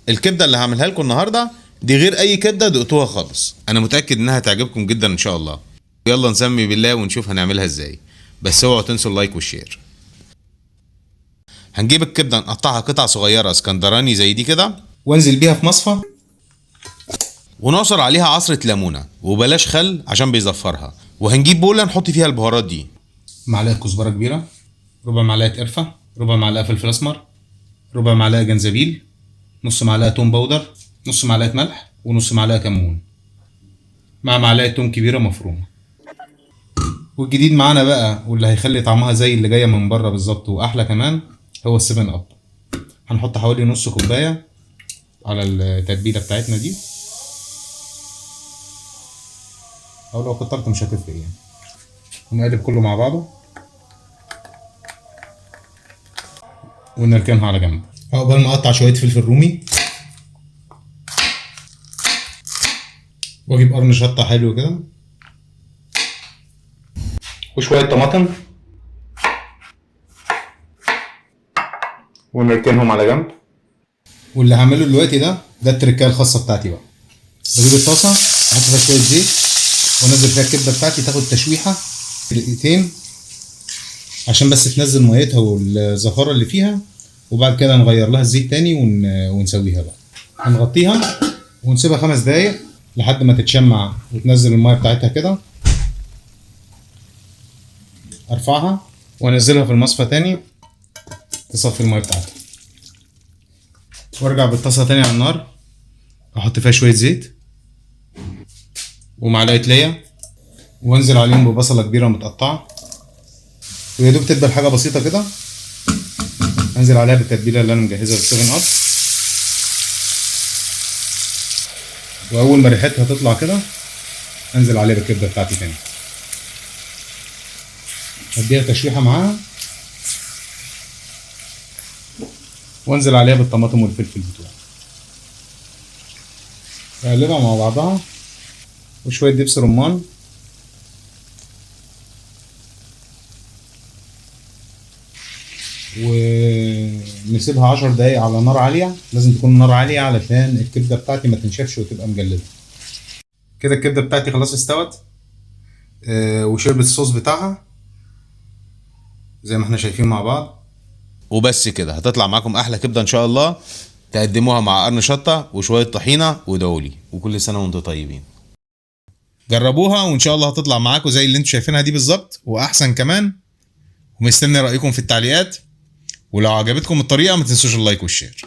الكبده اللي هعملها لكم النهارده دي غير اي كبده دقتوها خالص، انا متاكد انها تعجبكم جدا ان شاء الله. يلا نسمي بالله ونشوف هنعملها ازاي، بس اوعوا تنسوا اللايك والشير. هنجيب الكبده نقطعها قطع صغيره اسكندراني زي دي كده، وانزل بيها في مصفى، ونعصر عليها عصره ليمونه وبلاش خل عشان بيزفرها. وهنجيب بوله نحط فيها البهارات دي: معلقه كزبره كبيره، ربع معلقه قرفه، ربع معلقه فلفل اسمر، ربع معلقه جنزبيل، نص معلقه توم باودر، نص معلقه ملح، ونص معلقه كمون، مع معلقه توم كبيره مفرومه. والجديد معانا بقى واللي هيخلي طعمها زي اللي جايه من بره بالظبط واحلى كمان هو السيفن اب. هنحط حوالي نص كوبايه على التتبيله بتاعتنا دي، او لو كترت مش هتفرق يعني. ونقلب كله مع بعضه ونركنها على جنب. عقبال ما اقطع شويه فلفل رومي، واجيب قرن شطه حلو كده، وشويه طماطم، ونركنهم على جنب. واللي هعمله دلوقتي ده التركايه الخاصه بتاعتي بقى. بجيب الطاسه احط فيها شويه زيت وانزل فيها الكبده بتاعتي تاخد تشويحه دقيقتين عشان بس تنزل ميتها والزفاره اللي فيها، وبعد كده نغير لها الزيت تاني ونسويها بقى. هنغطيها ونسيبها 5 دقايق لحد ما تتشمع وتنزل الميه بتاعتها كده. ارفعها وانزلها في المصفى تاني تصفي الميه بتاعتها، وارجع بالطاسه تاني على النار، احط فيها شويه زيت ومعلقه ليا، وانزل عليهم ببصله كبيره متقطعه، ويا دوب تدبل حاجه بسيطه كده. انزل عليها بالتتبيله اللي انا مجهزها بالسيفن اب، واول ما ريحتها تطلع كده انزل عليها بالكبده بتاعتي تاني، اديها تشويحه معاها، وانزل عليها بالطماطم والفلفل بتوعي، اقلبها مع بعضها وشويه دبس رمان، ونسيبها 10 دقايق على نار عاليه. لازم تكون النار عاليه علشان الكبده بتاعتي ما تنشفش وتبقى مجلده. كده الكبده بتاعتي خلاص استوت وشربت الصوص بتاعها زي ما احنا شايفين مع بعض. وبس كده هتطلع معاكم احلى كبده ان شاء الله. تقدموها مع قرن شطه وشويه طحينه ودولي، وكل سنه وانتم طيبين. جربوها وان شاء الله هتطلع معاكم زي اللي انتم شايفينها دي بالظبط واحسن كمان. ومستني رايكم في التعليقات، ولو عجبتكم الطريقه ما تنسوش اللايك والشير.